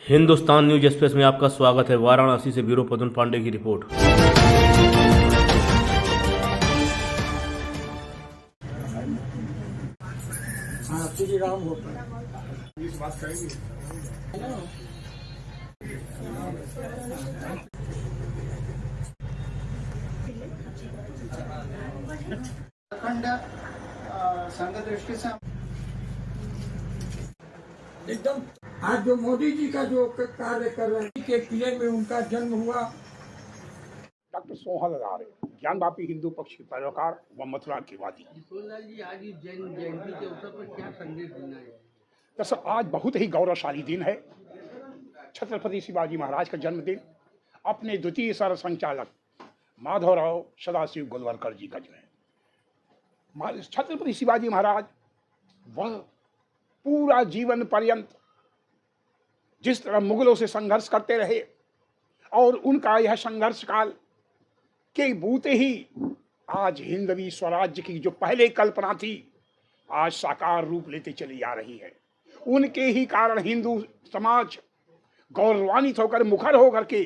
Hindustan news express में आपका स्वागत है। वाराणसी से ब्यूरो पदन पांडे की रिपोर्ट। अखंड संघ दृष्टि से एकदम आज जो मोदी जी का जो कार्य कर रहे हैं के किले में उनका जन्म हुआ। डॉक्टर सोहन लाल ज्ञानवापी हिंदू पक्ष के पैरोकार व मथुरा के वादी। सोहनलाल जी, आज जैन जयंती के अवसर पर क्या संदेश देना है? दरअसल आज बहुत ही गौरवशाली दिन है। छत्रपति शिवाजी महाराज का जन्मदिन अपने द्वितीय सर संचालक माधवराव सदाशिव गोलवलकर जी का जो है। छत्रपति शिवाजी महाराज वह पूरा जीवन पर्यंत जिस तरह मुगलों से संघर्ष करते रहे और उनका यह संघर्ष काल के बूते ही आज हिंदवी स्वराज्य की जो पहले कल्पना थी आज साकार रूप लेते चली आ रही है। उनके ही कारण हिंदू समाज गौरवान्वित होकर मुखर होकर के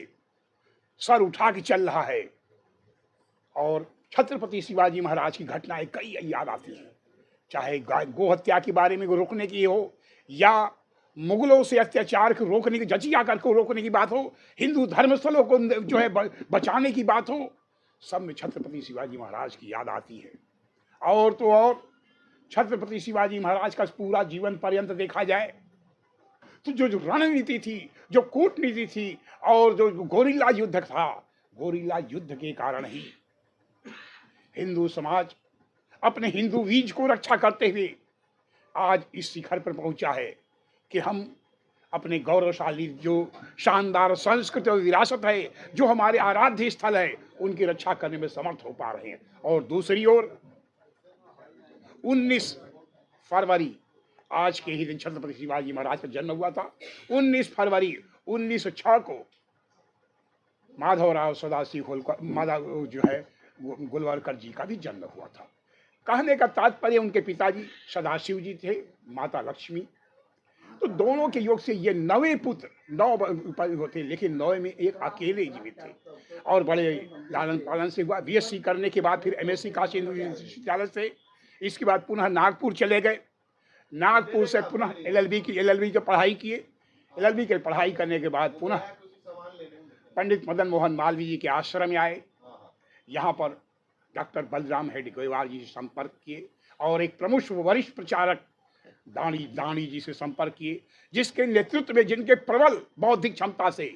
सर उठा के चल रहा है। और छत्रपति शिवाजी महाराज की घटनाएं कई याद आती हैं, चाहे गो हत्या के बारे में रोकने की हो या मुगलों से अत्याचार को रोकने की जजिया करके रोकने की बात हो, हिंदू धर्मस्थलों को जो है बचाने की बात हो, सब में छत्रपति शिवाजी महाराज की याद आती है। और तो और छत्रपति शिवाजी महाराज का पूरा जीवन पर्यंत देखा जाए तो जो रणनीति थी, जो कूटनीति थी और जो गोरिल्ला युद्ध था, गोरिल्ला युद्ध के कारण ही हिंदू समाज अपने हिंदू बीज को रक्षा करते हुए आज इस शिखर पर पहुंचा है कि हम अपने गौरवशाली जो शानदार संस्कृति और विरासत है, जो हमारे आराध्य स्थल है, उनकी रक्षा करने में समर्थ हो पा रहे हैं। और दूसरी ओर 19 फरवरी आज के ही दिन छत्रपति शिवाजी महाराज का जन्म हुआ था। 19 फरवरी 1906 को माधवराव सदाशिव जो है गोलवलकर जी का भी जन्म हुआ था। कहने का तात्पर्य उनके पिताजी सदाशिव जी थे, माता लक्ष्मी, तो दोनों के योग से ये 9 पुत्र 9 होते, लेकिन 9 में एक अकेले जीवित थे और बड़े लालन पालन से हुआ। बीएससी करने के बाद फिर एमएससी काशी हिंदू विश्वविद्यालय से, इसके बाद पुनः नागपुर चले गए। नागपुर से पुनः एलएलबी की पढ़ाई किए। एलएलबी की पढ़ाई करने के बाद पुनः पंडित मदन मोहन मालवीय जी के आश्रम में आए। यहाँ पर डॉक्टर बलराम हेडगेवार जी से संपर्क किए और एक प्रमुख वरिष्ठ प्रचारक दानी जी से संपर्क किए, जिसके नेतृत्व में, जिनके प्रबल बौद्धिक क्षमता से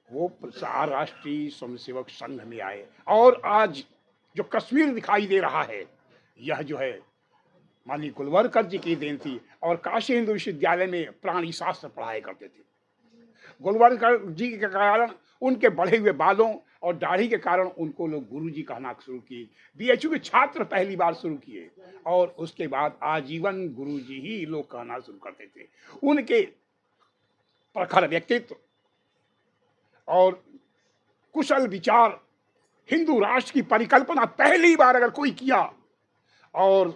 वो राष्ट्रीय स्वयंसेवक संघ में आए। और आज जो कश्मीर दिखाई दे रहा है, यह जो है माननीय गोलवलकर जी की देन थी। और काशी हिंदू विश्वविद्यालय में प्राणी शास्त्र पढ़ाया करते थे। गोलवलकर जी के कारण, उनके बढ़े हुए बालों और दाढ़ी के कारण उनको लोग गुरुजी कहना शुरू किए। बीएचयू के छात्र पहली बार शुरू किए और उसके बाद आजीवन गुरुजी ही लोग कहना शुरू करते थे। उनके प्रखर व्यक्तित्व और कुशल विचार, हिंदू राष्ट्र की परिकल्पना पहली बार अगर कोई किया और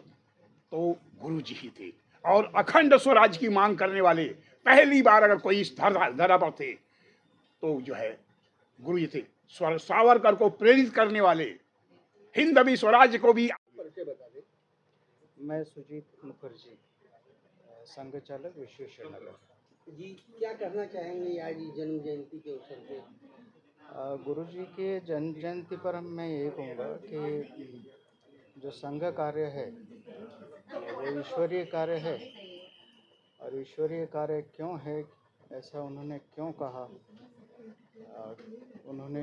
तो गुरुजी ही थे। और अखंड स्वराज्य की मांग करने वाले पहली बार अगर कोई इस धरा पर थे तो जो है गुरुजी थे। सावरकर को प्रेरित करने वाले, हिंदवी स्वराज्य को भी। मैं सुजीत मुखर्जी, संघ चालक विश्वेश्वर नगर जी, क्या कहना चाहेंगे आज जन्म जयंती के अवसर पे? गुरु जी के जन्म जयंती पर मैं यही कहूँगा कि जो संघ कार्य है वो ईश्वरीय कार्य है। और ईश्वरीय कार्य क्यों है, ऐसा उन्होंने क्यों कहा, उन्होंने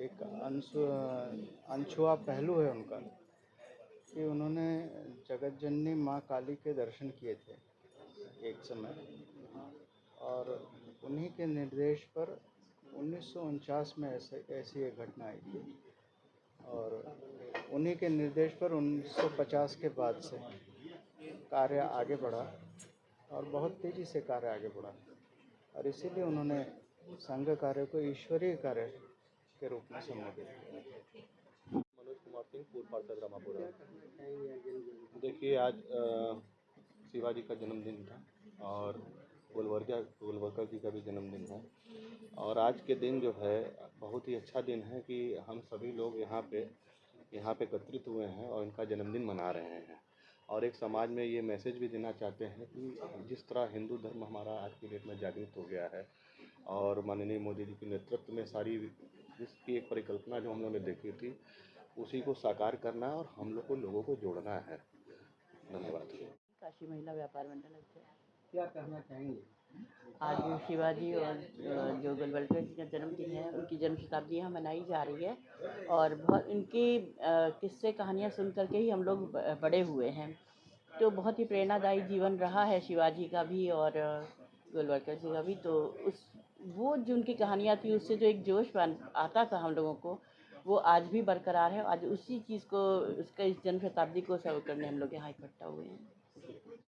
एक अनछुआ पहलू है उनका कि उन्होंने जगत जननी माँ काली के दर्शन किए थे एक समय, और उन्हीं के निर्देश पर 1949 में ऐसी एक घटना आई थी। और उन्हीं के निर्देश पर 1950 के बाद से कार्य आगे बढ़ा और बहुत तेज़ी से कार्य आगे बढ़ा। और इसीलिए उन्होंने संघ कार्य को ईश्वरीय कार्य के रूप में संबोधित किया। मनोज कुमार सिंह, पूर्व पार्षद रामापुरा। देखिए, आज शिवाजी का जन्मदिन था और गोलवलकर जी का भी जन्मदिन है। और आज के दिन जो है बहुत ही अच्छा दिन है कि हम सभी लोग यहाँ पे एकत्रित हुए हैं और इनका जन्मदिन मना रहे हैं। और एक समाज में ये मैसेज भी देना चाहते हैं कि जिस तरह हिंदू धर्म हमारा आज की डेट में जागृत हो गया है और माननीय मोदी जी के नेतृत्व में सारी जिसकी एक परिकल्पना जो हम लोगों ने देखी थी उसी को साकार करना है और हम लोगों को जोड़ना है। धन्यवाद। काशी महिला व्यापार मंडल अध्यक्ष। क्या कहना चाहेंगे? आज शिवाजी और जो गोलवलकर जी का जन्मदिन है उनकी जन्म शताब्दी यहाँ मनाई जा रही है और बहुत इनकी किस्से कहानियाँ सुन करके ही हम लोग बड़े हुए हैं। तो बहुत ही प्रेरणादायी जीवन रहा है शिवाजी का भी और गोलवलकर जी का भी। तो वो जो उनकी कहानियाँ थी उससे जो एक जोश आता था हम लोगों को वो आज भी बरकरार है। आज उसी चीज़ को उसका इस जन्म शताब्दी को सर्व करने हम लोग यहाँ इकट्ठा हुए हैं।